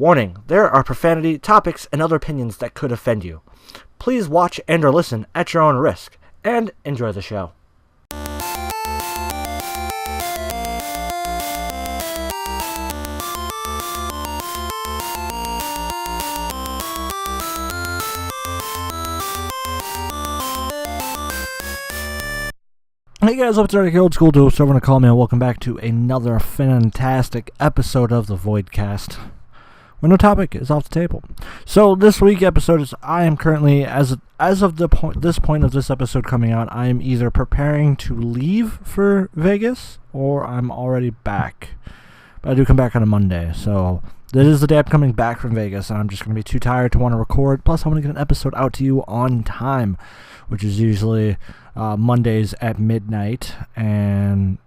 Warning, there are profanity, topics, and other opinions that could offend you. Please watch and or listen at your own risk, and enjoy the show. Hey guys, what's RDiK, old school duo, so everyone to call me, and welcome back to another fantastic episode of the Voidcast, where no topic is off the table. So this week's episode is, I am currently, as of this point of this episode coming out, I am either preparing to leave for Vegas, or I'm already back. But I do come back on a Monday, so this is the day I'm coming back from Vegas, and I'm just going to be too tired to want to record. Plus, I want to get an episode out to you on time, which is usually Mondays at midnight, and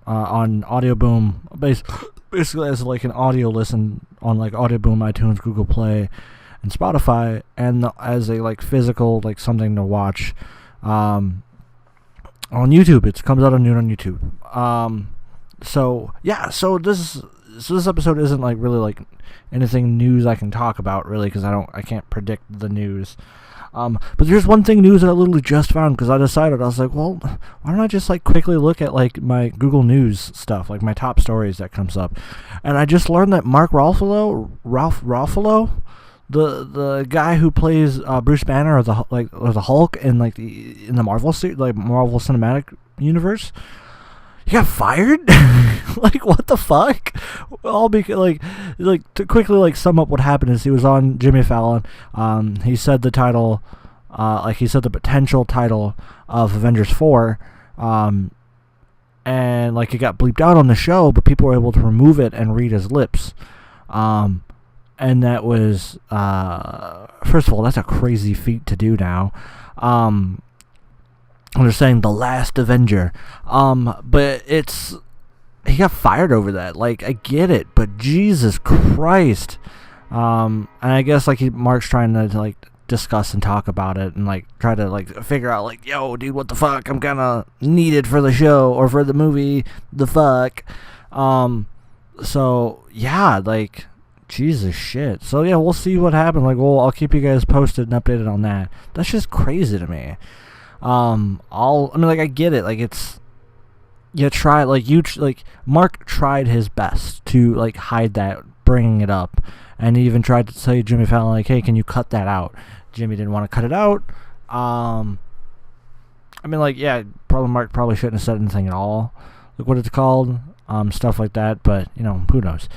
on Audio Boom, basically as like an audio listen on like Audio Boom, iTunes, Google Play, and Spotify, and as a like physical, like something to watch on YouTube. It comes out at noon on YouTube. So this episode isn't like really like anything news I can talk about really, because I can't predict the news. But there's one thing news that I literally just found, because I was like, well, why don't I just like quickly look at like my Google News stuff, like my top stories that comes up, and I just learned that Mark Ruffalo, the guy who plays Bruce Banner or the Hulk in the Marvel Marvel Cinematic Universe, he got fired. Like, what the fuck? All because to quickly like sum up what happened is he was on Jimmy Fallon. He said the title, he said the potential title of Avengers 4, and like it got bleeped out on the show, but people were able to remove it and read his lips. And that was first of all, that's a crazy feat to do now. They're saying the last Avenger, but he got fired over that. Like, I get it, but Jesus Christ. And I guess like Mark's trying to like discuss and talk about it and like try to like figure out like, yo, dude, what the fuck? I'm kind of needed for the show or for the movie. The fuck. So yeah, like, Jesus shit. So yeah, we'll see what happens. Like, well, I'll keep you guys posted and updated on that. That's just crazy to me. I get it, like, it's, Mark tried his best to, like, hide that, bringing it up, and he even tried to say Jimmy Fallon, like, hey, can you cut that out? Jimmy didn't want to cut it out. Mark probably shouldn't have said anything at all, like what it's called, stuff like that, but, who knows.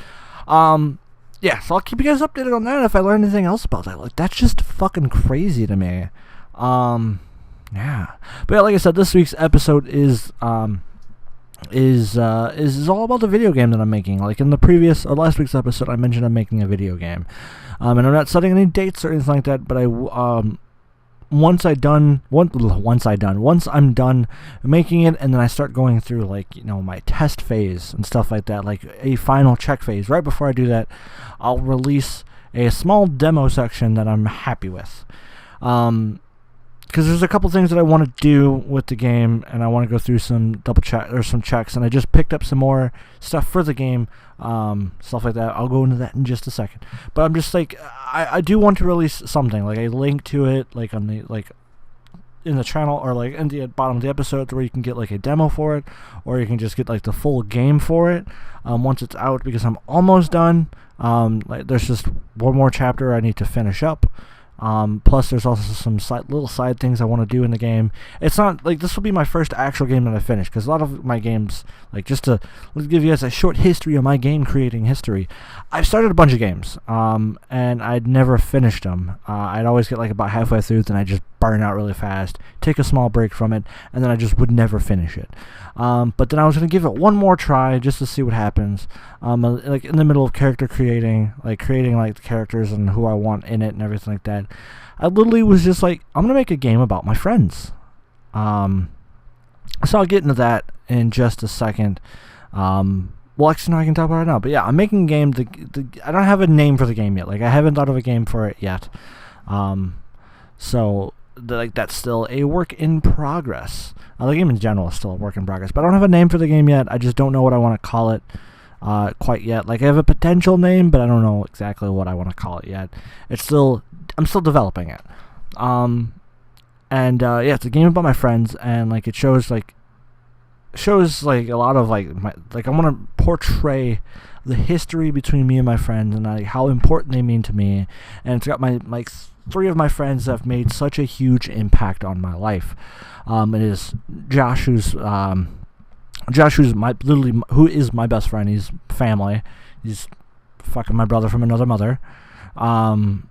Yeah, so I'll keep you guys updated on that if I learn anything else about that. Like, that's just fucking crazy to me. Yeah, but yeah, like I said, this week's episode is all about the video game that I'm making. Like in the previous or last week's episode, I mentioned I'm making a video game, and I'm not setting any dates or anything like that. But once I'm done making it, and then I start going through like my test phase and stuff like that, like a final check phase. Right before I do that, I'll release a small demo section that I'm happy with. Because there's a couple things that I want to do with the game, and I want to go through some some checks, and I just picked up some more stuff for the game, stuff like that. I'll go into that in just a second. But I'm just like, I do want to release something, like a link to it, like on the in the channel, or like in the bottom of the episode, where you can get like a demo for it, or you can just get like the full game for it once it's out, because I'm almost done. There's just one more chapter I need to finish up. Plus there's also some little side things I want to do in the game. It's not like this will be my first actual game that I finish, because a lot of my games, like, just to give you guys a short history of my game creating history, I've started a bunch of games, and I'd never finished them. I'd always get like about halfway through, then I just burn out really fast, take a small break from it, and then I just would never finish it. But then I was going to give it one more try just to see what happens. Like in the middle of creating like the characters and who I want in it and everything like that, I literally was just like, I'm going to make a game about my friends. So I'll get into that in just a second. Well, actually, no, I can talk about it now. But yeah, I'm making a game. I don't have a name for the game yet. Like, I haven't thought of a game for it yet. So that's still a work in progress. The game in general is still a work in progress, but I don't have a name for the game yet. I just don't know what I want to call it. quite yet. Like, I have a potential name, but I don't know exactly what I want to call it yet. I'm still developing it. Yeah, it's a game about my friends, and like it shows like a lot of I want to portray the history between me and my friends and like how important they mean to me. And it's got my three of my friends that have made such a huge impact on my life. It is Josh, who is my best friend. He's family. He's fucking my brother from another mother. And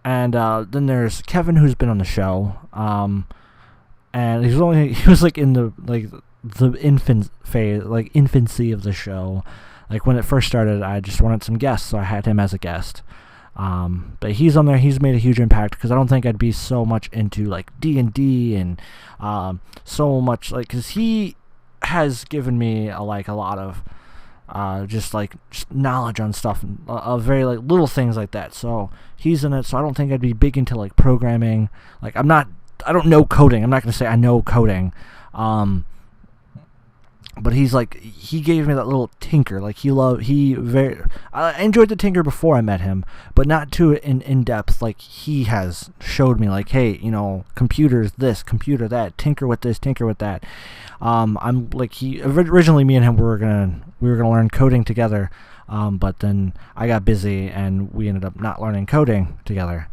then there's Kevin, who's been on the show. And he was like in the infant phase, like infancy of the show. Like when it first started, I just wanted some guests, so I had him as a guest. But he's on there. He's made a huge impact because I don't think I'd be so much into like D&D and so much because he has given me a lot of just knowledge on stuff, very like little things like that. So he's in it. So I don't think I'd be big into like programming. Like I don't know coding. I'm not gonna say I know coding. But he gave me that little tinker. Like I enjoyed the tinker before I met him, but not to in depth. Like he has showed me like, hey, computers this, computer that, tinker with this, tinker with that. I'm like originally me and him we were gonna learn coding together, but then I got busy and we ended up not learning coding together,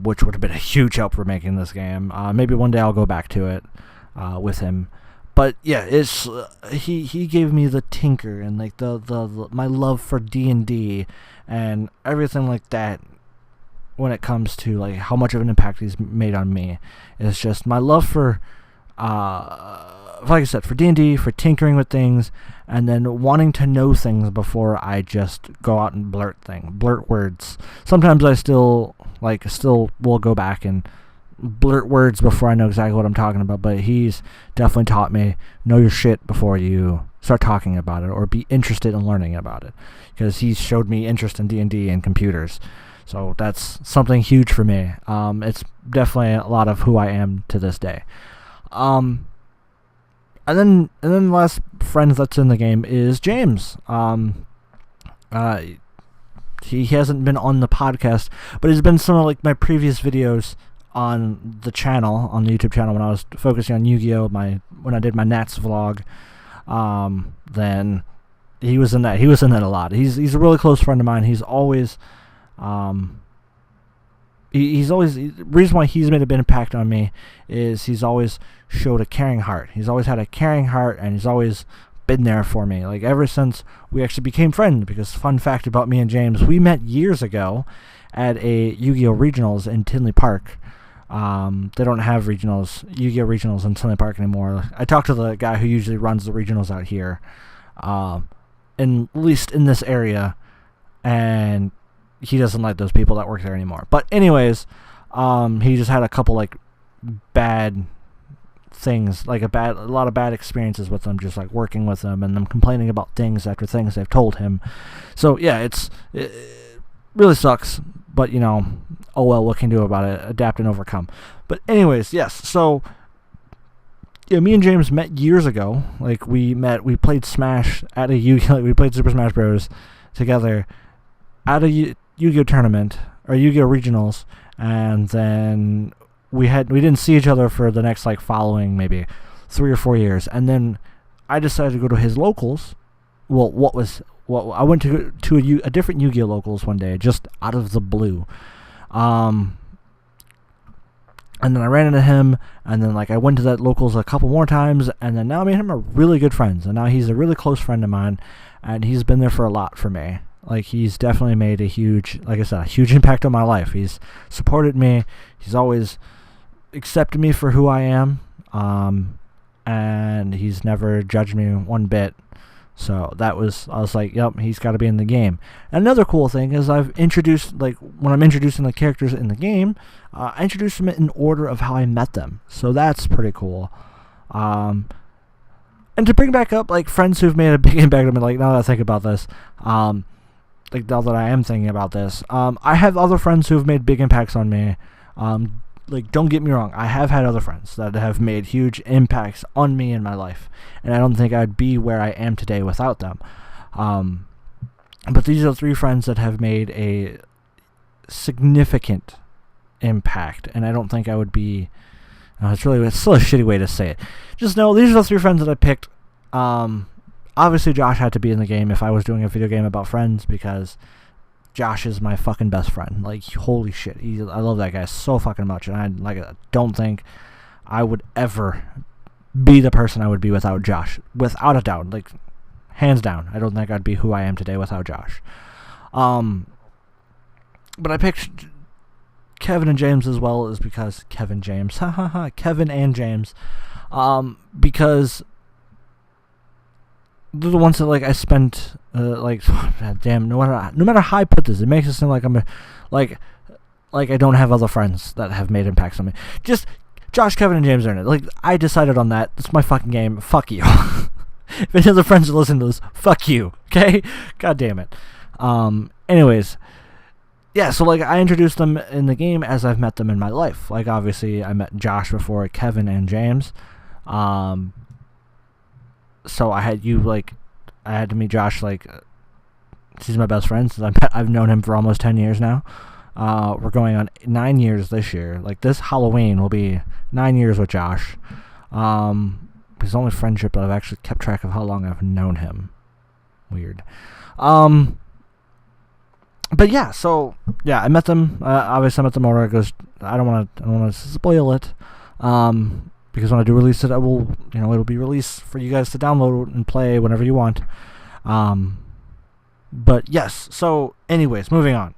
which would have been a huge help for making this game. Maybe one day I'll go back to it with him. But yeah, it's he gave me the tinker and like the my love for D&D and everything like that. When it comes to like how much of an impact he's made on me, it's just my love for like I said, for D&D, for tinkering with things, and then wanting to know things before I just go out and blurt words. Sometimes I still will go back and blurt words before I know exactly what I'm talking about, but he's definitely taught me know your shit before you start talking about it or be interested in learning about it, because he's showed me interest in D&D and computers. So that's something huge for me. It's definitely a lot of who I am to this day. And then the last friend that's in the game is James. He hasn't been on the podcast, but he's been some of like my previous videos on the channel, on the YouTube channel, when I was focusing on Yu-Gi-Oh! When I did my Nats vlog. Then he was in that. He was in that a lot. He's a really close friend of mine. He's always the reason why he's made a big impact on me is he's always showed a caring heart. He's always had a caring heart, and he's always been there for me. Like ever since we actually became friends. Because fun fact about me and James, we met years ago at a Yu-Gi-Oh! Regionals in Tinley Park. They don't have Yu-Gi-Oh! Regionals in Tinley Park anymore. I talked to the guy who usually runs the regionals out here, at least in this area, and he doesn't like those people that work there anymore. But anyways, he just had a couple like bad things, like a lot of bad experiences with them, just like working with them and them complaining about things after things they've told him. So yeah, it really sucks, but oh well, what can you do about it? Adapt and overcome. But anyways, yes, so yeah, me and James met years ago. Like we played Smash at a we played Super Smash Bros. Together at a Yu-Gi-Oh! Tournament or Yu-Gi-Oh! Regionals, and then we didn't see each other for the next like following maybe 3 or 4 years, and then I decided to go to his locals. I went to a different Yu-Gi-Oh! Locals one day, just out of the blue. And then I ran into him, and then like I went to that locals a couple more times, and then now me and him are really good friends, and now he's a really close friend of mine, and he's been there for a lot for me. Like he's definitely made a huge impact on my life. He's supported me. He's always accepted me for who I am, and he's never judged me one bit. So I was like, yep, he's got to be in the game. And another cool thing is I've introduced, like, when I'm introducing the characters in the game, I introduce them in order of how I met them. So that's pretty cool. And to bring back up, like, friends who've made a big impact on me, like, now that I think about this, like, now that I am thinking about this, I have other friends who've made big impacts on me. like, don't get me wrong, I have had other friends that have made huge impacts on me in my life, and I don't think I'd be where I am today without them. But these are 3 friends that have made a significant impact, and I don't think I would be. It's still a shitty way to say it. Just know these are the 3 friends that I picked. Obviously, Josh had to be in the game if I was doing a video game about friends, because Josh is my fucking best friend. Like, holy shit, I love that guy so fucking much, and I don't think I would ever be the person I would be without Josh, without a doubt. Like, hands down, I don't think I'd be who I am today without Josh. But I picked Kevin and James as well, is because Kevin and James, because they're the ones that, like, I spent, like, damn, no matter how I put this, it makes it seem like I'm, like I don't have other friends that have made impacts on me. Just Josh, Kevin, and James are in it. Like, I decided on that. It's my fucking game. Fuck you. If any other friends are listening to this, fuck you. Okay? God damn it. Anyways, yeah, so, like, I introduced them in the game as I've met them in my life. Like, obviously, I met Josh before Kevin and James. So I had to meet Josh, like, he's my best friend. Since I've known him for almost 10 years now. We're going on 9 years this year. Like, this Halloween will be 9 years with Josh. It's the only friendship that I've actually kept track of how long I've known him. Weird. But yeah, so yeah, I met them. Obviously, I met them over. I don't want to spoil it. Because when I do release it, I will, it'll be released for you guys to download and play whenever you want. But yes, so anyways, moving on.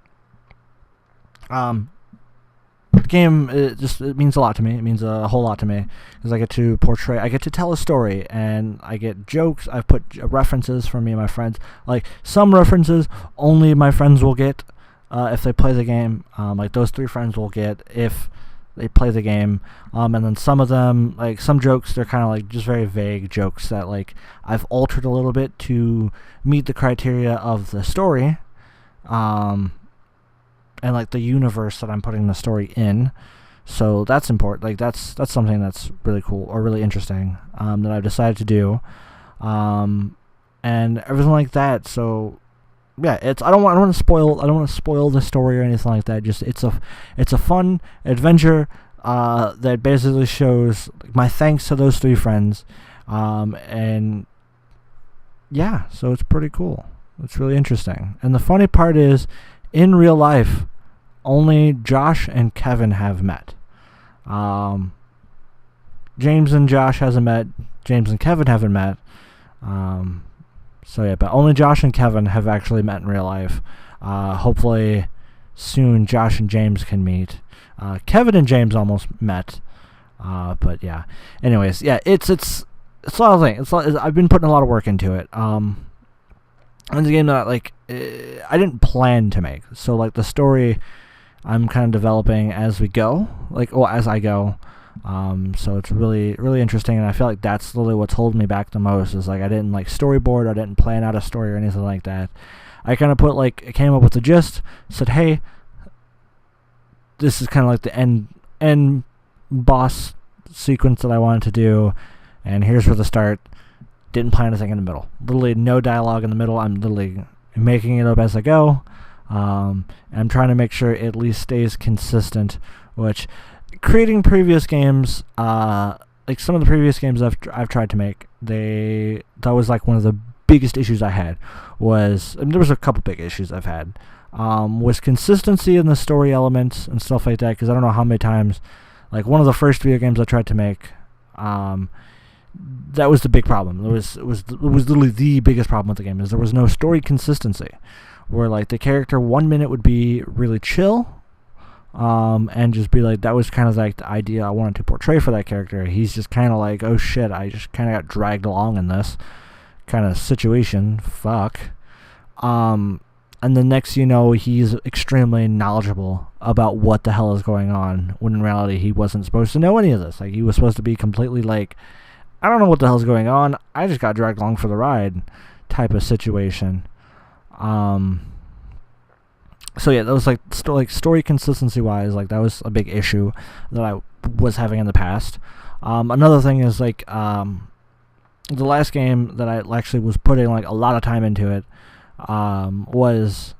The game, it means a lot to me. It means a whole lot to me, because I get to tell a story, and I get jokes. I've put references from me and my friends. Like, some references only my friends will get if they play the game. Like, those 3 friends will get if they play the game, and then some of them, like, some jokes, they're kind of like just very vague jokes that, like, I've altered a little bit to meet the criteria of the story, and, like, the universe that I'm putting the story in. So that's important. Like, that's something that's really cool or really interesting, that I've decided to do, and everything like that. So yeah, I don't want to spoil the story or anything like that. Just it's a fun adventure that basically shows my thanks to those 3 friends, and yeah, so it's pretty cool. It's really interesting. And the funny part is, in real life, only Josh and Kevin have met. James and Josh hasn't met. James and Kevin haven't met. So yeah, but only Josh and Kevin have actually met in real life. Hopefully soon Josh and James can meet. Kevin and James almost met. But yeah. Anyways, yeah, it's a lot of things. I've been putting a lot of work into it. It's a game that I didn't plan to make. So, like, the story I'm kind of developing as we go, as I go. So it's really, really interesting, and I feel like that's literally what's holding me back the most, is, like, I didn't, storyboard, I didn't plan out a story or anything like that. I kind of I came up with the gist, said, hey, this is kind of like the end boss sequence that I wanted to do, and here's where the start. Didn't plan anything in the middle. Literally no dialogue in the middle. I'm literally making it up as I go. And I'm trying to make sure it at least stays consistent, which creating previous games, like some of the previous games I've tried to make, that was like one of the biggest issues I had was, there was a couple big issues I've had, was consistency in the story elements and stuff like that, because I don't know how many times, like one of the first video games I tried to make, that was the big problem. It was literally the biggest problem with the game, is there was no story consistency, where like the character 1 minute would be really chill, and just be like, that was kind of like the idea I wanted to portray for that character. He's just kind of like, oh shit, I just kind of got dragged along in this kind of situation, fuck. And the next you know, he's extremely knowledgeable about what the hell is going on, when in reality he wasn't supposed to know any of this. Like, he was supposed to be completely like, I don't know what the hell's going on, I just got dragged along for the ride type of situation. So yeah, that was like story consistency wise, like that was a big issue that I was having in the past. Another thing is like the last game that I actually was putting like a lot of time into it was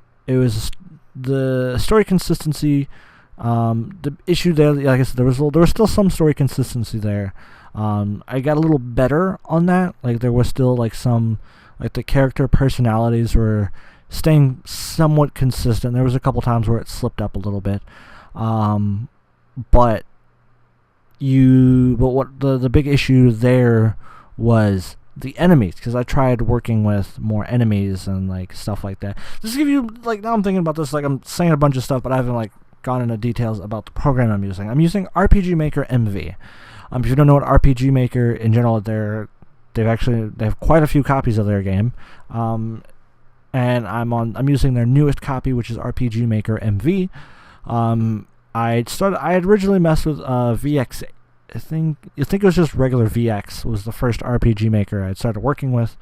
the story consistency. The issue there, like I said, there was still some story consistency there. I got a little better on that. Like there was still like some, like the character personalities were staying somewhat consistent. There was a couple times where it slipped up a little bit, but what the big issue there was the enemies, because I tried working with more enemies and like stuff like that. Just to give you, like, now I'm thinking about this, like I'm saying a bunch of stuff, but I haven't like gone into details about the program I'm using. I'm using RPG Maker MV. If you don't know what RPG Maker in general, they have quite a few copies of their game, and I'm using their newest copy, which is RPG Maker MV. I had originally messed with VX. I think it was just regular VX was the first RPG Maker I started working with,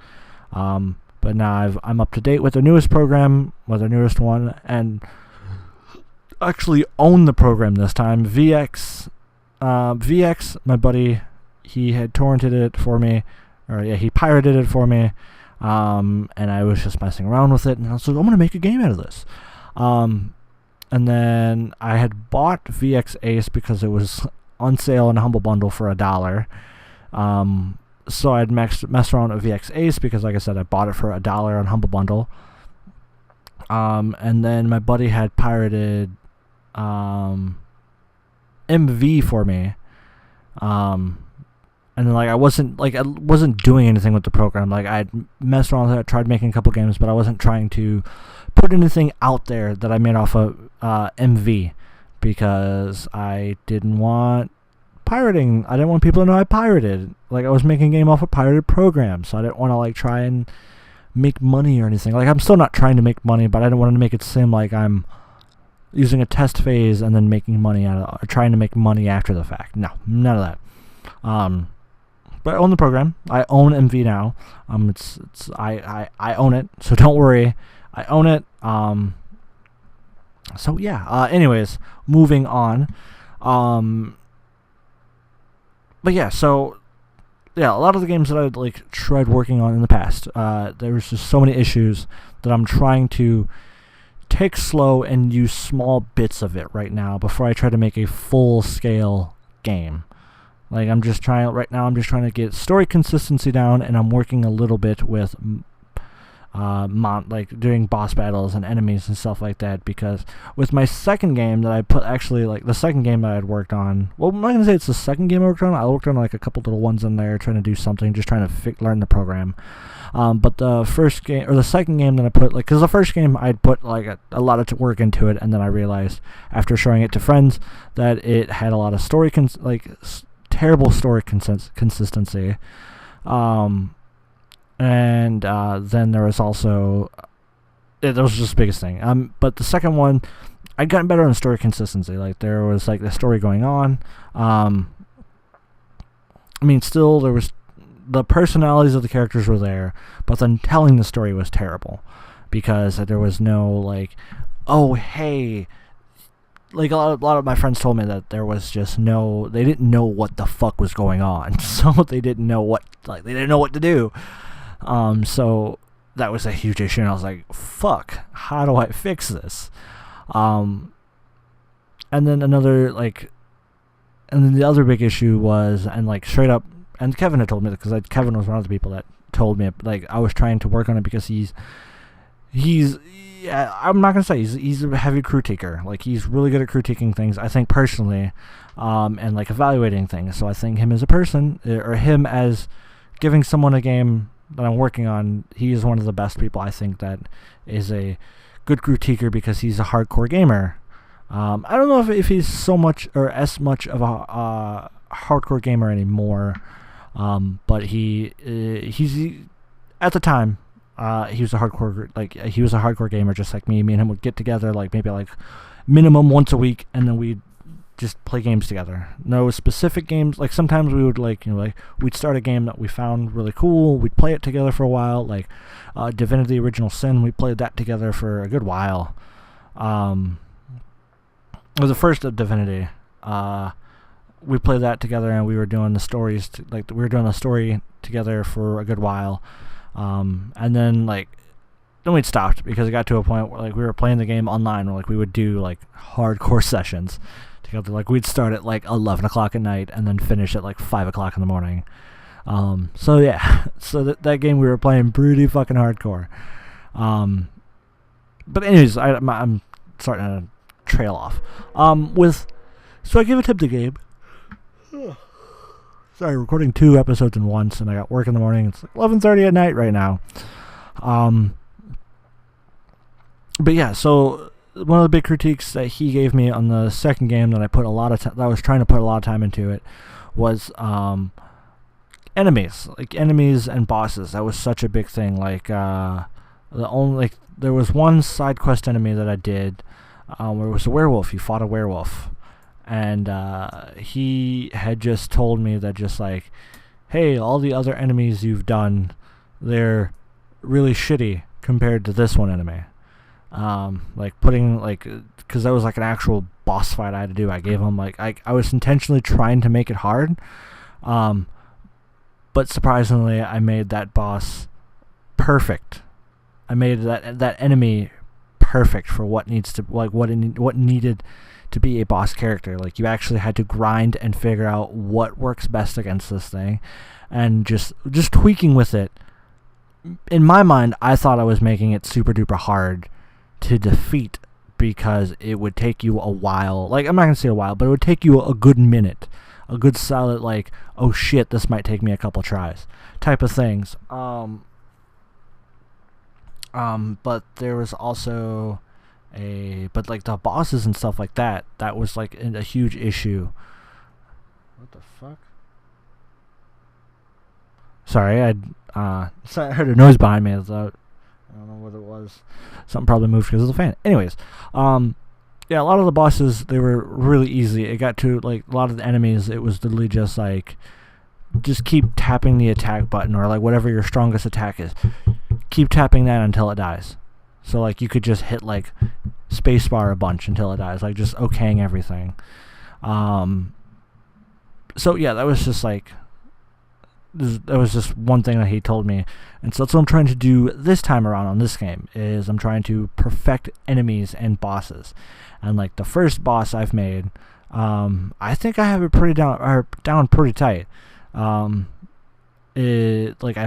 but now I'm up to date with their newest program, with their newest one, and actually own the program this time. VX, my buddy, he had torrented it for me, he pirated it for me, and I was just messing around with it, and I was like, I'm gonna make a game out of this. And then I had bought VX Ace because it was on sale in a Humble Bundle for $1. So I'd messed around with VX Ace because, like I said, I bought it for $1 on Humble Bundle. And then my buddy had pirated MV for me. And then, like, I wasn't doing anything with the program. Like, I'd messed around with it, I tried making a couple games, but I wasn't trying to put anything out there that I made off of MV, because I didn't want pirating. I didn't want people to know I pirated. Like, I was making a game off a pirated program, so I didn't want to, like, try and make money or anything. Like, I'm still not trying to make money, but I didn't want to make it seem like I'm using a test phase and then making money or trying to make money after the fact. No, none of that. But I own the program. I own MV now. I own it, so don't worry. I own it. So yeah. Anyways, moving on. But yeah. So yeah, a lot of the games that I like tried working on in the past, there was just so many issues that I'm trying to take slow and use small bits of it right now before I try to make a full-scale game. Like, I'm just trying to get story consistency down, and I'm working a little bit with like doing boss battles and enemies and stuff like that, because with my second game that I put, actually, like the second game that I had worked on, well, I'm not going to say it's the second game I worked on. I worked on like a couple little ones in there trying to do something, just trying to learn the program. But the first game, or the second game that I put, like, because the first game I'd put like a lot of work into it, and then I realized after showing it to friends that it had a lot of terrible story consistency. And then there was also, that was just the biggest thing. But the second one, I'd gotten better on story consistency. Like, there was like the story going on. I mean, still there was, the personalities of the characters were there, but then telling the story was terrible, because there was no, like, oh, hey, like, a lot of my friends told me that there was just they didn't know what the fuck was going on, so they didn't know what to do. So that was a huge issue, and I was like, fuck, how do I fix this? And then the other big issue was, and like straight up, and Kevin had told me that, because Kevin was one of the people that told me, like, I was trying to work on it because he's yeah, I'm not gonna say he's a heavy critiquer. Like, he's really good at critiquing things, I think, personally, and like evaluating things. So I think him as a person, or him as giving someone a game that I'm working on, he is one of the best people, I think, that is a good critiquer, because he's a hardcore gamer. I don't know if he's so much or as much of a hardcore gamer anymore, but he's at the time. He was a hardcore gamer just like me. Me and him would get together like maybe like minimum once a week, and then we'd just play games together. No specific games. Like, sometimes we would we'd start a game that we found really cool. We'd play it together for a while. Like Divinity Original Sin, we played that together for a good while. It was the first of Divinity. We played that together, and we were doing the stories. We were doing a story together for a good while, and then we'd stopped because it got to a point where we were playing the game online. Where, we would do hardcore sessions together. We'd start at 11 o'clock at night and then finish at 5 o'clock in the morning. So yeah, so that game we were playing pretty fucking hardcore. But anyways, I'm starting to trail off. So I give a tip to Gabe. Sorry, recording 2 episodes in once, and I got work in the morning. It's 11:30 at night right now. But yeah, so one of the big critiques that he gave me on the second game that I was trying to put a lot of time into it was enemies, enemies and bosses. That was such a big thing. There was one side quest enemy that I did where it was a werewolf. You fought a werewolf. And he had just told me that hey, all the other enemies you've done, they're really shitty compared to this one enemy. Because that was an actual boss fight I had to do. I gave him I was intentionally trying to make it hard, but surprisingly I made that boss perfect. I made that enemy perfect for what needs to what needed to be a boss character. You actually had to grind and figure out what works best against this thing, and just tweaking with it. In my mind, I thought I was making it super duper hard to defeat because it would take you a while. I'm not gonna say a while, but it would take you a good minute, a good solid oh shit, this might take me a couple tries type of things. But there was also the bosses and stuff like that, that was a huge issue. What the fuck? Sorry, I heard a noise behind me. I don't know what it was. Something probably moved because of the fan. Anyways, yeah, a lot of the bosses, they were really easy. It got to a lot of the enemies, it was literally just keep tapping the attack button, or whatever your strongest attack is. Keep tapping that until it dies. So you could just hit spacebar a bunch until it dies, just okaying everything. So yeah, that was just that was just one thing that he told me, and so that's what I'm trying to do this time around on this game. Is I'm trying to perfect enemies and bosses, and the first boss I've made, I think I have it pretty down pretty tight. I think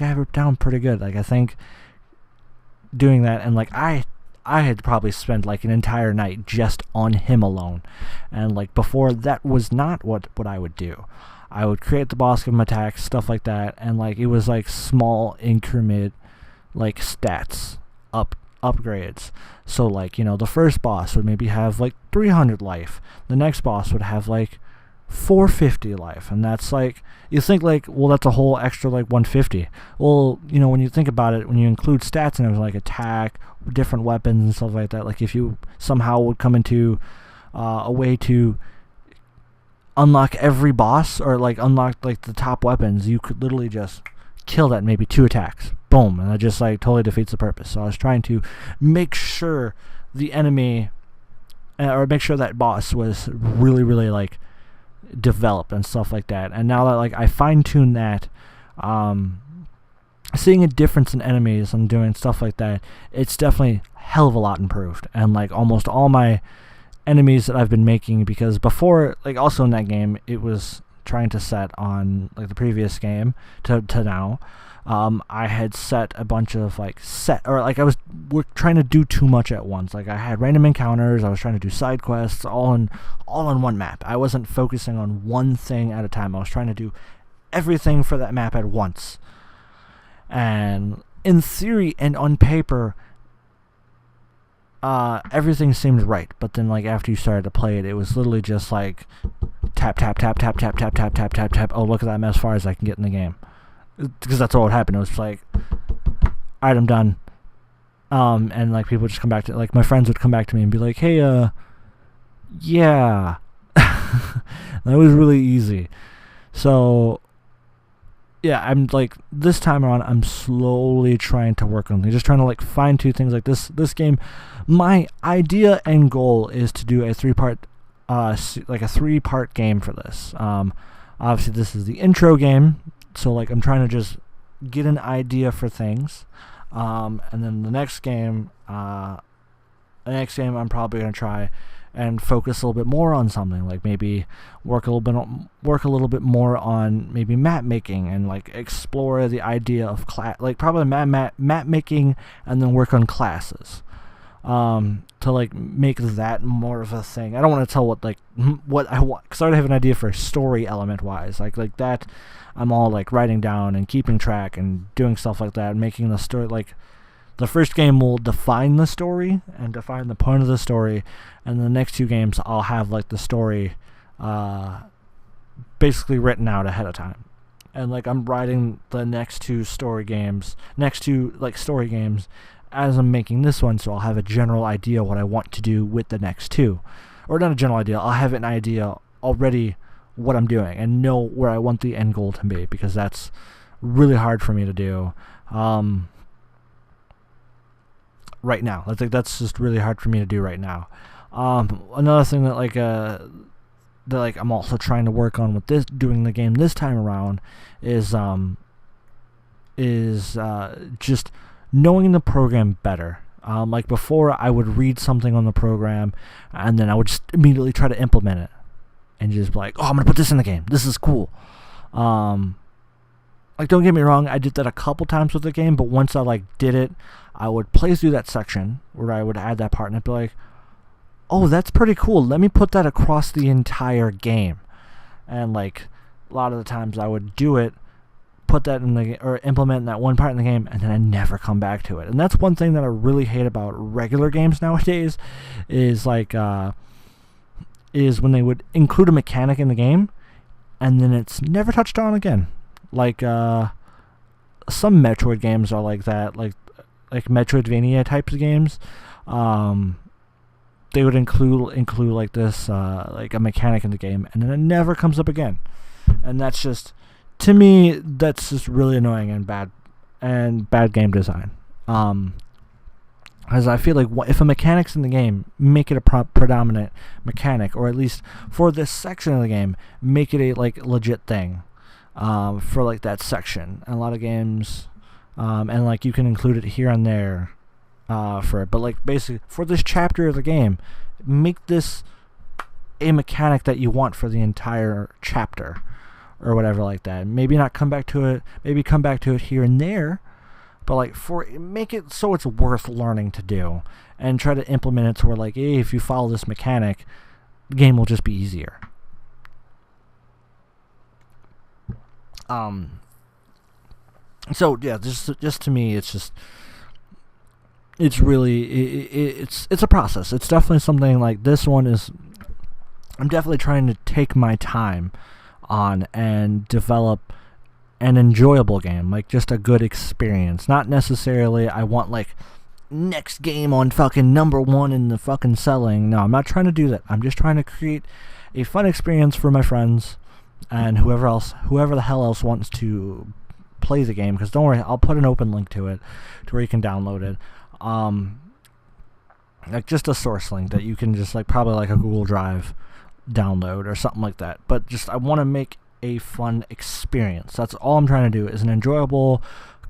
I have it down pretty good. I think doing that, and I had probably spent an entire night just on him alone, and before, that was not what I would do. I would create the boss, give him attacks, stuff like that, and it was small increment stats upgrades. So the first boss would maybe have 300 life, the next boss would have 450 life, and that's you think well, that's a whole extra 150. Well, when you think about it, when you include stats and everything, attack, different weapons and stuff like that, if you somehow would come into a way to unlock every boss, or unlock the top weapons, you could literally just kill that in maybe 2 attacks. Boom, and that just totally defeats the purpose. So I was trying to make sure the enemy, or make sure that boss was really, really developed and stuff like that. And now that I fine-tune that, seeing a difference in enemies and doing stuff like that, it's definitely a hell of a lot improved. And almost all my enemies that I've been making, because before, also in that game, it was trying to set on the previous game to now, I had set a bunch of we're trying to do too much at once. I had random encounters, I was trying to do side quests all on one map. I wasn't focusing on one thing at a time. I was trying to do everything for that map at once. And in theory and on paper, everything seemed right, but then after you started to play it, it was literally just tap tap tap tap tap tap tap tap tap tap. Oh, look at that, I'm as far as I can get in the game, because that's all what happened. It was alright, I'm done. And people just come back to my friends would come back to me and be hey, yeah. That was really easy. So yeah, I'm like, this time around, I'm slowly trying to work on things, just trying to like fine tune things like this game. My idea and goal is to do a three-part game for this. Obviously this is the intro game, so like I'm trying to just get an idea for things, and then the next game I'm probably gonna try and focus a little bit more on something, like maybe work a little bit more on maybe map making, and like explore the idea of like probably map making, and then work on classes, to like make that more of a thing. I don't want to tell what I want, because I already have an idea for story element wise, like that. I'm all like writing down and keeping track and doing stuff like that, and making the story like. The first game will define the story and define the point of the story, and the next two games I'll have like the story basically written out ahead of time. And like I'm writing the next two story games as I'm making this one, so I'll have a general idea what I want to do with the next two. Or not a general idea, I'll have an idea already what I'm doing and know where I want the end goal to be, because that's really hard for me to do. Right now, that's just really hard for me to do right now. Another thing that I'm also trying to work on with doing the game this time around is just knowing the program better. Like before, I would read something on the program, and then I would just immediately try to implement it, and just be like, oh, I'm gonna put this in the game. This is cool. Like, don't get me wrong, I did that a couple times with the game, but once I did it, I would play through that section where I would add that part, and I'd be like, oh, that's pretty cool. Let me put that across the entire game. And like a lot of the times I would do it, put that in the or implement that one part in the game, and then I never come back to it. And that's one thing that I really hate about regular games nowadays, is is when they would include a mechanic in the game, and then it's never touched on again. Like some Metroid games are like that, like Metroidvania types of games. They would include like this, like a mechanic in the game, and then it never comes up again. And that's just, to me, that's just really annoying and bad game design. As I feel like if a mechanic's in the game, make it a predominant mechanic, or at least for this section of the game, make it a legit thing. For like that section. And a lot of games, and like you can include it here and there for it, but like basically for this chapter of the game, make this a mechanic that you want for the entire chapter or whatever like that. Maybe not come back to it, maybe come back to it here and there, but like make it so it's worth learning to do, and try to implement it to where like, hey, if you follow this mechanic, the game will just be easier. So yeah, just to me, it's really it's a process. It's definitely something like this one is. I'm definitely trying to take my time on and develop an enjoyable game, like just a good experience. Not necessarily I want like next game on fucking number one in the fucking selling. No, I'm not trying to do that. I'm just trying to create a fun experience for my friends and whoever the hell else wants to play the game, because don't worry, I'll put an open link to it to where you can download it, like just a source link that you can just probably a Google Drive download or something like that. But just I want to make a fun experience. That's all I'm trying to do, is an enjoyable,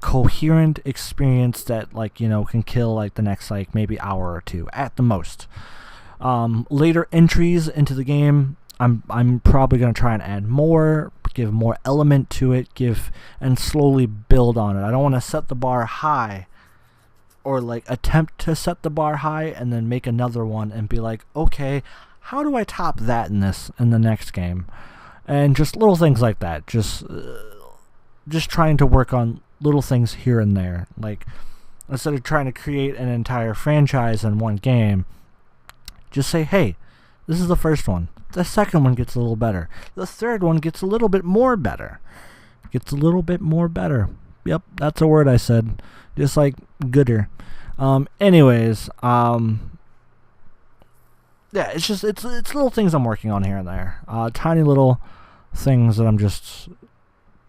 coherent experience that can kill the next maybe hour or two at the most. Later entries into the game, I'm probably going to try and add more, give more element to it, and slowly build on it. I don't want to set the bar high, or attempt to set the bar high and then make another one and be like, okay, how do I top that in the next game? And just little things like that. Just trying to work on little things here and there. Like, instead of trying to create an entire franchise in one game, just say, hey, this is the first one. The second one gets a little better. The third one gets a little bit more better. Yep, that's a word I said. Just like gooder. Anyways, yeah, it's little things I'm working on here and there. Tiny little things that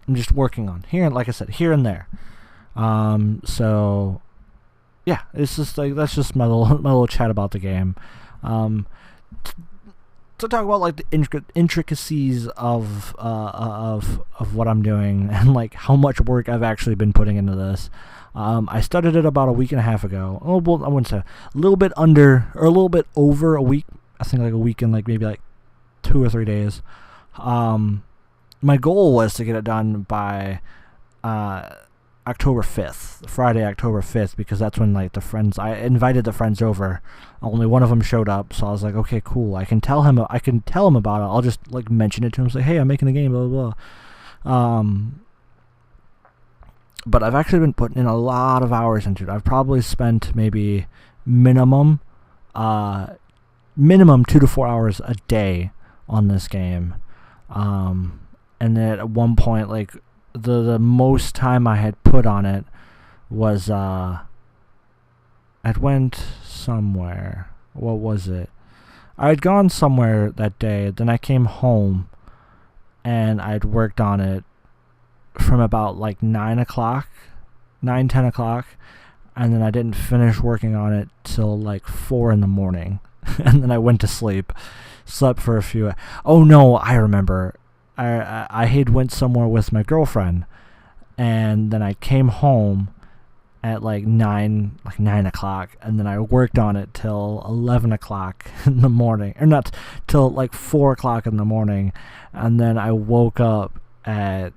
I'm just working on here, like I said, here and there. So yeah, it's just like, that's just my little chat about the game. To talk about like the intricacies of what I'm doing and like how much work I've actually been putting into this. I started it about a week and a half ago. Oh, well, I wouldn't say, a little bit under or a little bit over a week. I think like a week and like maybe like 2 or 3 days. My goal was to get it done by October 5th, Friday, October 5th, because that's when like I invited the friends over. Only one of them showed up, so I was like, okay, cool. I can tell him about it. I'll just like mention it to him, say, hey, I'm making a game, blah blah blah. But I've actually been putting in a lot of hours into it. I've probably spent maybe minimum 2 to 4 hours a day on this game. And then at one point, like the most time I had put on it was I went somewhere. What was it? I had gone somewhere that day. Then I came home, and I'd worked on it from about like 10 o'clock, and then I didn't finish working on it till like 4 in the morning, and then I went to sleep, slept for a few. Oh no, I remember. I had went somewhere with my girlfriend, and then I came home at like 9 o'clock, and then I worked on it till 11 o'clock in the morning, or not, till like 4 o'clock in the morning, and then I woke up at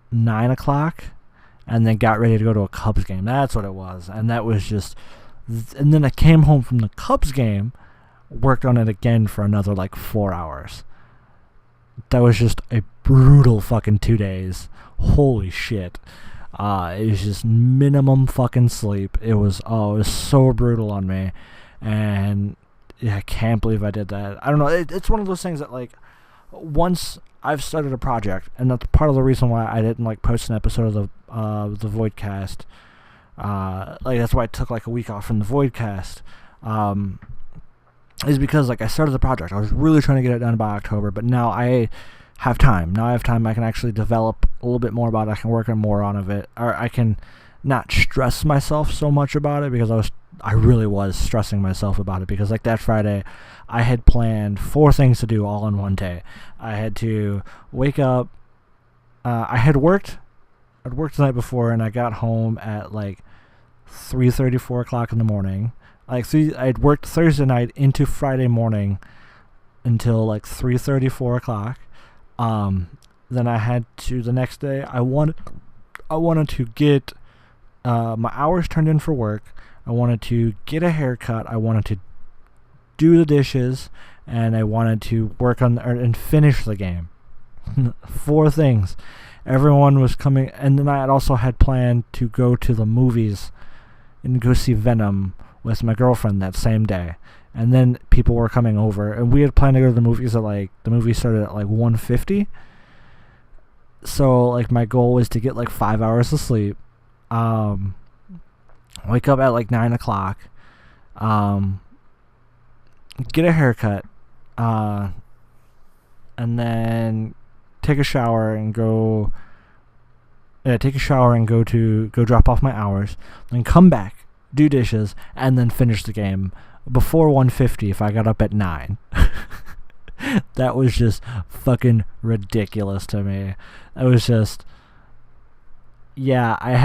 9 o'clock, and then got ready to go to a Cubs game. That's what it was, and that was just, and then I came home from the Cubs game, worked on it again for another like 4 hours. That was just a brutal fucking 2 days. Holy shit. It was just minimum fucking sleep. It was so brutal on me. And yeah, I can't believe I did that. I don't know. It's one of those things that, like, once I've started a project, and that's part of the reason why I didn't like post an episode of the Voidcast. Like, that's why I took like a week off from the Voidcast. Is because like I started the project. I was really trying to get it done by October, but now I have time. I can actually develop a little bit more about it. I can work on more on it, or I can not stress myself so much about it, because I really was stressing myself about it, because like that Friday I had planned 4 things to do all in one day. I had to wake up. I'd worked the night before, and I got home at like 3:30, 4 o'clock in the morning. I'd worked Thursday night into Friday morning until like 3:30, 4 o'clock. Then I had to, the next day, I wanted to get my hours turned in for work. I wanted to get a haircut. I wanted to do the dishes, and I wanted to work on and finish the game. 4 things. Everyone was coming, and then I also had planned to go to the movies and go see Venom with my girlfriend that same day, and then people were coming over, and we had planned to go to the movies at like, the movie started at like 1:50, so like my goal was to get like 5 hours of sleep, wake up at like 9 o'clock, get a haircut, and then take a shower and go drop off my hours, then come back, do dishes, and then finish the game before 1:50 if I got up at 9. That was just fucking ridiculous to me. It was just, yeah, I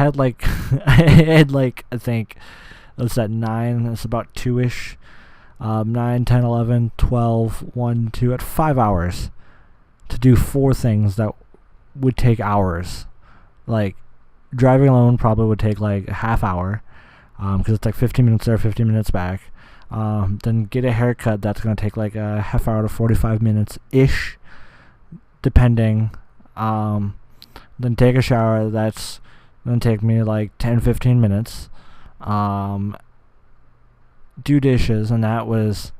think, what's that, 9, that's about 2-ish, 9, 10, 11, 12, 1, 2, at 5 hours to do 4 things that would take hours. Like, driving alone probably would take like a half hour, because it's like 15 minutes there, 15 minutes back. Then get a haircut, that's going to take like a half hour to 45 minutes-ish, depending. Then take a shower, that's going to take me like 10-15 minutes. Do dishes, and that was,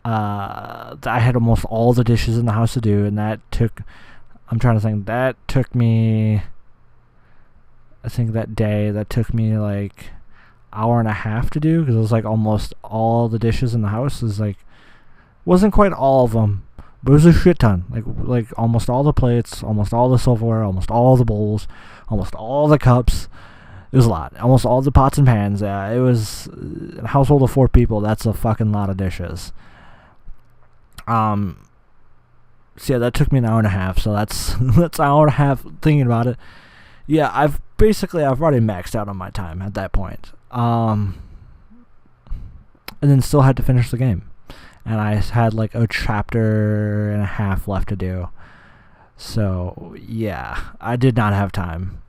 I had almost all the dishes in the house to do, and that took me, I think that day, that took me like hour and a half to do, because it was like almost all the dishes in the house. Is like, wasn't quite all of them, But it was a shit ton. Like almost all the plates, almost all the silverware, almost all the bowls, almost all the cups. It was a lot. Almost all the pots and pans. It was a household of 4 people. That's a fucking lot of dishes. So yeah, that took me an hour and a half. So that's an hour and a half thinking about it. Yeah, I've already maxed out on my time at that point. And then still had to finish the game. And I had like a chapter and a half left to do. So yeah, I did not have time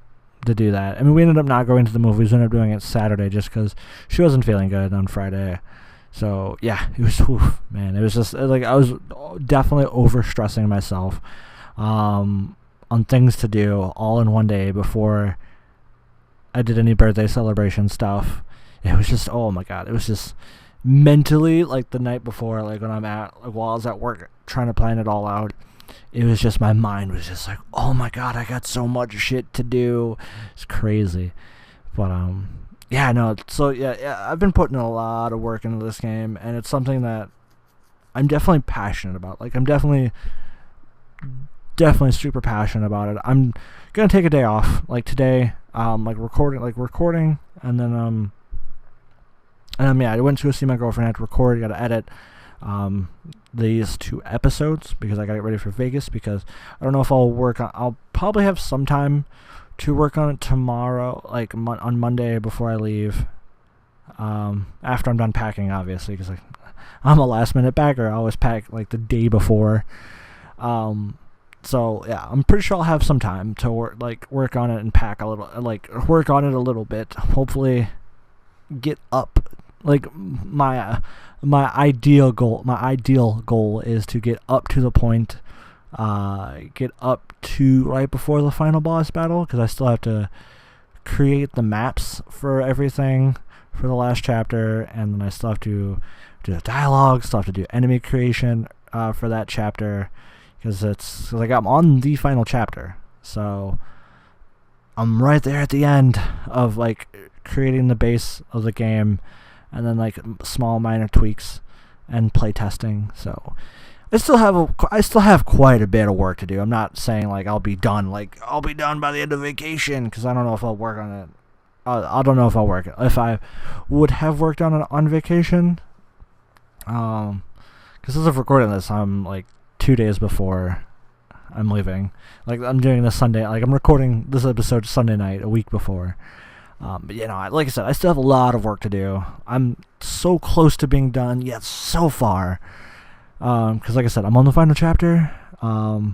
to do that. I mean, we ended up not going to the movies. We ended up doing it Saturday just because she wasn't feeling good on Friday. So yeah, it was, man, it was just like I was definitely overstressing myself on things to do all in one day before I did any birthday celebration stuff. It was just, oh my god, it was just mentally, like the night before, like when while I was at work trying to plan it all out, it was just, my mind was just like, oh my god, I got so much shit to do. It's crazy. But yeah, no, so yeah, I've been putting a lot of work into this game, and it's something that I'm definitely passionate about. Like, I'm definitely super passionate about it. I'm gonna take a day off, like today, recording, and then yeah, I went to go see my girlfriend. I had to record, got to edit these 2 episodes because I got to get ready for Vegas, because I don't know if I'll probably have some time to work on it tomorrow, like on Monday before I leave, after I'm done packing, obviously, because like, I'm a last minute packer. I always pack like the day before. So yeah, I'm pretty sure I'll have some time to work on it and pack a little, work on it a little bit. Hopefully get up, like my ideal goal is to get up to the point, get up to right before the final boss battle, because I still have to create the maps for everything for the last chapter, and then I still have to do the dialogue, still have to do enemy creation for that chapter, because it's like I'm on the final chapter, so I'm right there at the end of like creating the base of the game, and then like small minor tweaks and play testing. So I still have quite a bit of work to do. I'm not saying like I'll be done by the end of vacation, because I don't know if I'll work on it. I don't know if I'll work it. If I would have worked on it on vacation, because as of recording this, I'm like 2 days before I'm leaving. Like, I'm doing this Sunday. Like, I'm recording this episode Sunday night, a week before. But you know, like I said, I still have a lot of work to do. I'm so close to being done, yet so far. Because like I said, I'm on the final chapter. And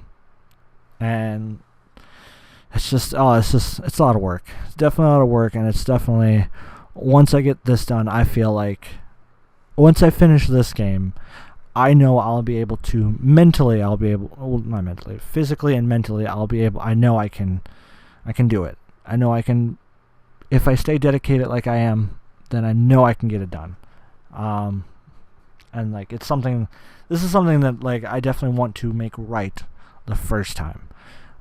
it's just, it's a lot of work. It's definitely a lot of work, and it's definitely, once I get this done, I feel like, once I finish this game, I know I'll be able to, physically and mentally, I know I can do it. I know I can, if I stay dedicated like I am, then I know I can get it done. And like, this is something that like I definitely want to make right the first time.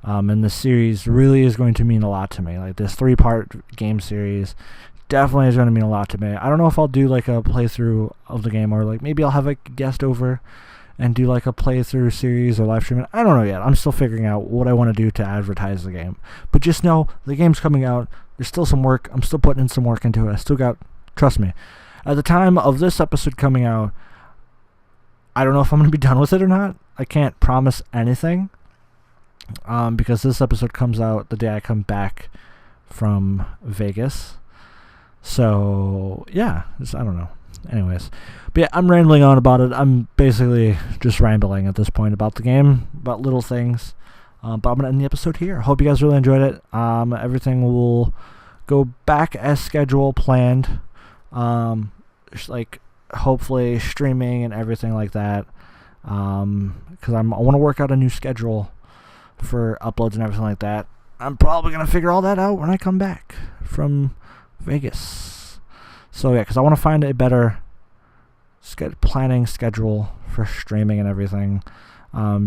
And the series really is going to mean a lot to me. Like, this 3-part game series definitely is going to mean a lot to me. I don't know if I'll do like a playthrough of the game, or like maybe I'll have a guest over and do like a playthrough series or live stream. I don't know yet. I'm still figuring out what I want to do to advertise the game. But just know the game's coming out. There's still some work. I'm still putting in some work into it. Trust me. At the time of this episode coming out, I don't know if I'm going to be done with it or not. I can't promise anything. Because this episode comes out the day I come back from Vegas. So, yeah, I don't know. Anyways, but yeah, I'm rambling on about it. I'm basically just rambling at this point about the game, about little things. But I'm going to end the episode here. Hope you guys really enjoyed it. Everything will go back as schedule planned. Like, hopefully streaming and everything like that. Because I want to work out a new schedule for uploads and everything like that. I'm probably going to figure all that out when I come back from Vegas. So yeah, because I want to find a better planning schedule for streaming and everything.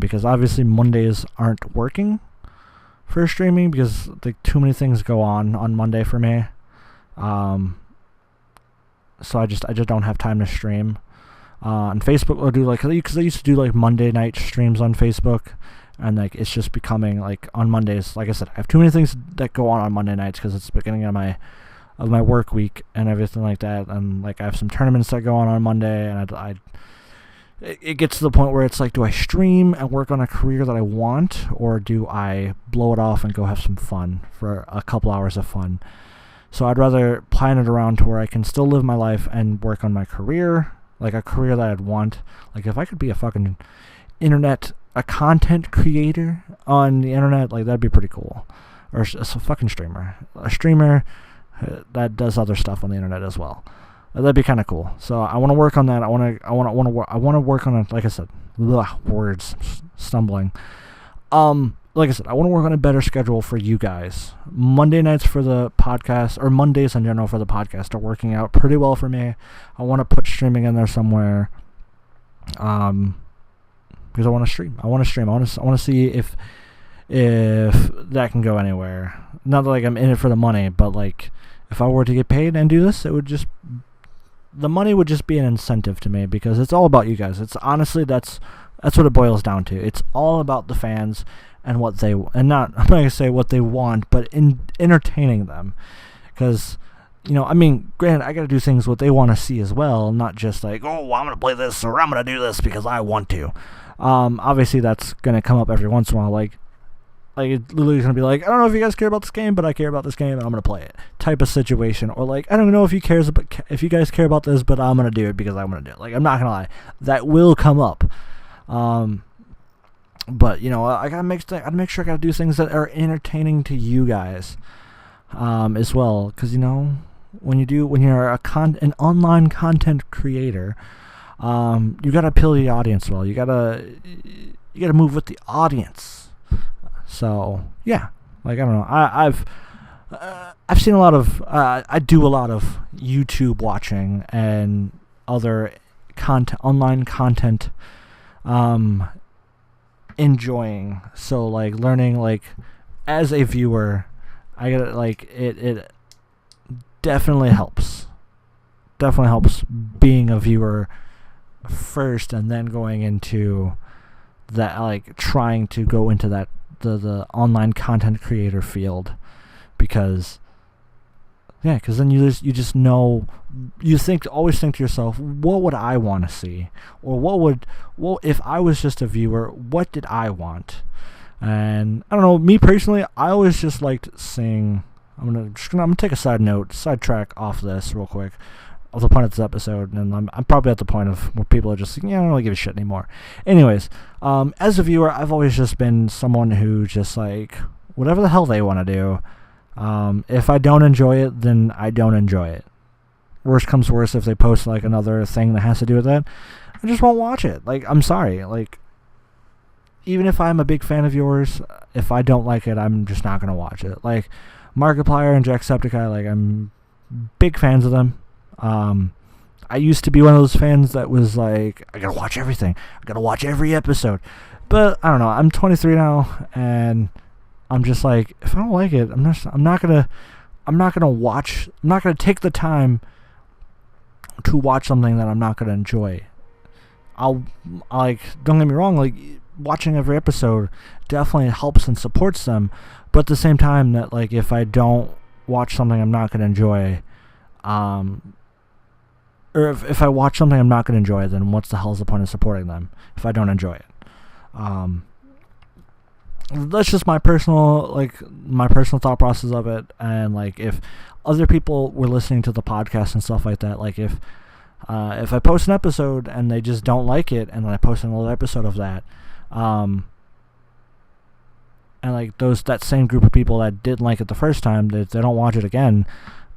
Because obviously Mondays aren't working for streaming, because like too many things go on Monday for me. So I just don't have time to stream On Facebook, I'll do like, because I used to do like Monday night streams on Facebook, and like it's just becoming like on Mondays. Like I said, I have too many things that go on Monday nights because it's the beginning of my work week and everything like that. And like I have some tournaments that go on Monday, and it gets to the point where it's like, do I stream and work on a career that I want, or do I blow it off and go have some fun for a couple hours of fun? So I'd rather plan it around to where I can still live my life and work on my career, like a career that I'd want. Like if I could be a content creator on the internet, like that'd be pretty cool. Or a fucking streamer. A streamer that does other stuff on the internet as well. That'd be kind of cool. So I want to work on that. I want to work on it. Like I said, words stumbling. Like I said, I want to work on a better schedule for you guys. Monday nights for the podcast, or Mondays in general for the podcast, are working out pretty well for me. I want to put streaming in there somewhere. Because I want to stream. I want to see if that can go anywhere. Not that like I'm in it for the money, but like if I were to get paid and do this, the money would just be an incentive to me, because it's all about you guys. It's honestly, that's what it boils down to. It's all about the fans and what they, and not, I'm not going to say what they want, but in entertaining them. Because, you know, I mean, granted, I got to do things what they want to see as well, not just like, oh, I'm going to play this, or I'm going to do this because I want to. Obviously that's going to come up every once in a while, like it's literally going to be like, I don't know if you guys care about this game, but I care about this game and I'm going to play it, type of situation. Or like, I don't know if you guys care about this, but I'm going to do it because I want to do it. Like, I'm not going to lie, that will come up. But, you know, I gotta make sure I gotta do things that are entertaining to you guys, as well. Because, you know, when you're an online content creator, you gotta appeal to the audience well. You gotta move with the audience. So yeah, like I don't know. I've seen a lot of I do a lot of YouTube watching and other online content. Enjoying, so like learning, like as a viewer, I get it, like it definitely helps being a viewer first, and then going into that, like trying to go into that the online content creator field, because then you just know, you always think to yourself, what would I want to see? Or if I was just a viewer, what did I want? And I don't know, me personally, I always just liked seeing, I'm gonna take a sidetrack off this real quick, off the point of this episode, and I'm probably at the point of where people are just like, yeah, I don't really give a shit anymore. Anyways, as a viewer, I've always just been someone who just like, whatever the hell they want to do. If I don't enjoy it, then I don't enjoy it. Worst comes worse, if they post like another thing that has to do with that, I just won't watch it. Like, I'm sorry. Like, even if I'm a big fan of yours, if I don't like it, I'm just not gonna watch it. Like, Markiplier and Jacksepticeye, like, I'm big fans of them. I used to be one of those fans that was like, I gotta watch everything. I gotta watch every episode. But I don't know. I'm 23 now, and I'm just like, if I don't like it, I'm not gonna take the time to watch something that I'm not gonna enjoy. Don't get me wrong, like, watching every episode definitely helps and supports them, but at the same time, that like, if I don't watch something I'm not gonna enjoy, or if I watch something I'm not gonna enjoy, then what's the hell's the point of supporting them if I don't enjoy it? That's just my personal thought process of it. And like, if other people were listening to the podcast and stuff like that, like if I post an episode and they just don't like it, and then I post another episode of that, and like that same group of people that didn't like it the first time, that they don't watch it again,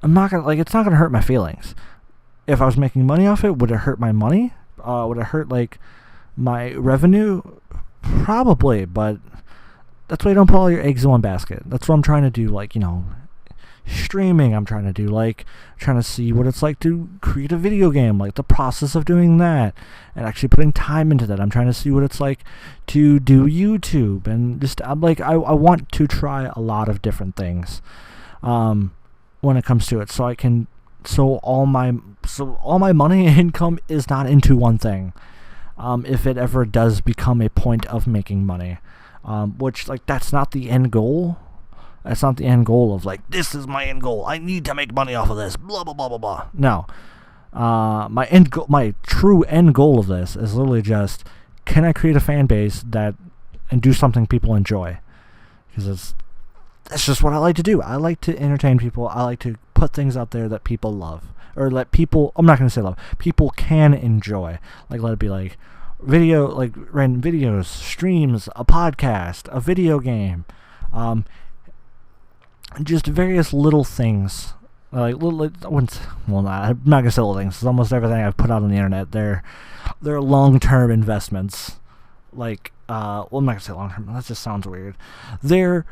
it's not gonna hurt my feelings. If I was making money off it, would it hurt my money? Would it hurt like my revenue? Probably, but that's why you don't put all your eggs in one basket. That's what I'm trying to do. Like, you know, streaming, I'm trying to see what it's like to create a video game, like the process of doing that, and actually putting time into that. I'm trying to see what it's like to do YouTube, and just, I'm like, I want to try a lot of different things when it comes to it, so all my So all my money income is not into one thing. If it ever does become a point of making money, which, like, that's not the end goal. That's not the end goal of, like, this is my end goal. I need to make money off of this. Blah, blah, blah, blah, blah. No. My true end goal of this is literally just, can I create a fan base and do something people enjoy? Because that's just what I like to do. I like to entertain people. I like to put things out there that people love. Or let people, I'm not going to say love, people can enjoy. Like, let it be like video, like random videos, streams, a podcast, a video game, just various little things. Like, little, well, I'm not going to say little things, because almost everything I've put out on the internet, they're long-term investments. Like, well, I'm not going to say long-term, that just sounds weird. They're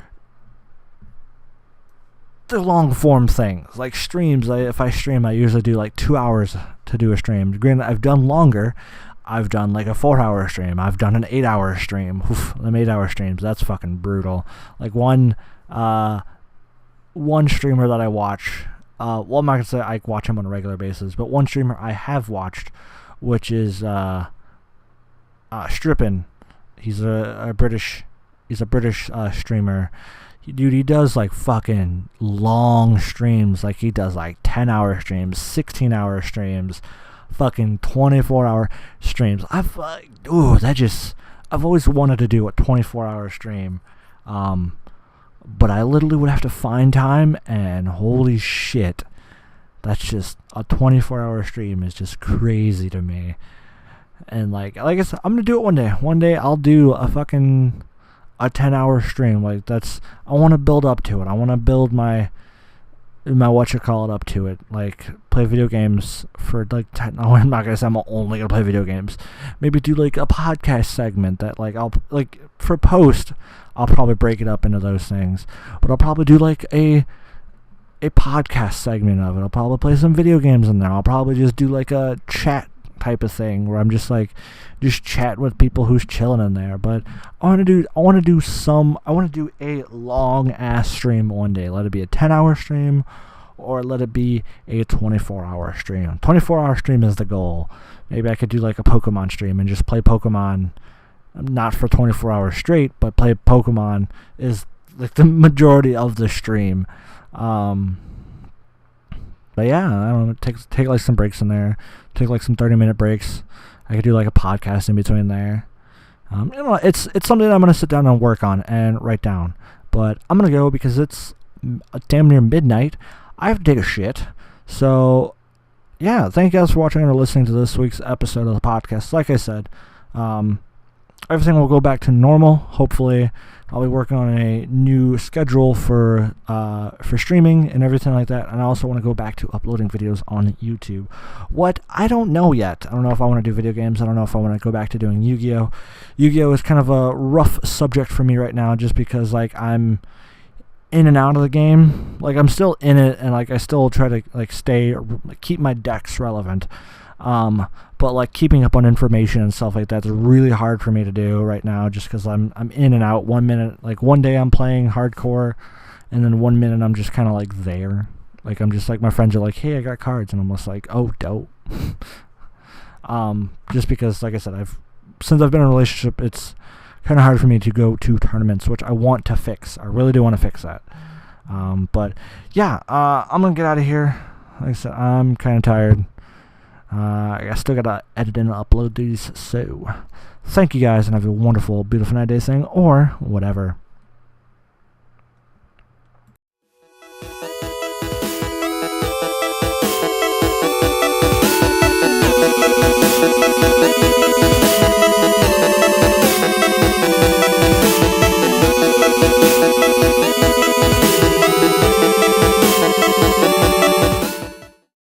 long-form things. Like streams, if I stream, I usually do like 2 hours to do a stream. Granted, I've done longer. I've done like a 4-hour stream. I've done an 8-hour stream. Oof, them 8-hour streams, that's fucking brutal. Like one streamer that I watch, well, I'm not going to say I watch him on a regular basis, but one streamer I have watched, which is Strippin. He's a British streamer. Dude, he does like fucking long streams. Like, he does like 10-hour streams, 16-hour streams, fucking 24-hour streams. I've always wanted to do a 24-hour stream. But I literally would have to find time, and holy shit, that's just, a 24-hour stream is just crazy to me. And like I said, I'm gonna do it one day. One day I'll do a 10-hour stream. Like, I want to build up to it. I want to build my up to it. Like, play video games for like I'm not gonna say I'm only gonna play video games. Maybe do like a podcast segment that, like, I'll, like, for post, I'll probably break it up into those things. But I'll probably do like a podcast segment of it. I'll probably play some video games in there. I'll probably just do like a chat type of thing where I'm just chat with people who's chilling in there. But I want to do a long ass stream one day. Let it be a 10-hour stream, or let it be a 24-hour stream. 24-hour stream is the goal. Maybe I could do like a Pokemon stream and just play Pokemon, not for 24 hours straight, but play Pokemon is like the majority of the stream. But yeah, I don't know, take like some breaks in there. Take like some 30-minute breaks. I could do like a podcast in between there. It's something that I'm going to sit down and work on and write down. But I'm going to go because it's damn near midnight. I have to take a shit. So, yeah, thank you guys for watching or listening to this week's episode of the podcast. Like I said, everything will go back to normal. Hopefully, I'll be working on a new schedule for streaming and everything like that. And I also want to go back to uploading videos on YouTube. What? I don't know yet. I don't know if I want to do video games. I don't know if I want to go back to doing Yu-Gi-Oh! Yu-Gi-Oh! Is kind of a rough subject for me right now, just because, like, I'm in and out of the game. Like, I'm still in it, and like I still try to like keep my decks relevant. But like keeping up on information and stuff like that's really hard for me to do right now, just because I'm in and out. 1 minute, like one day I'm playing hardcore, and then 1 minute I'm just kind of like there. Like, I'm just like, my friends are like, hey, I got cards, and I'm just like, oh, dope. Just because, like I said, since I've been in a relationship, it's kind of hard for me to go to tournaments, which I want to fix. I really do want to fix that. But yeah, I'm gonna get out of here. Like I said, I'm kind of tired. I still gotta edit and upload these, so thank you guys, and have a wonderful, beautiful night, day, thing, or whatever.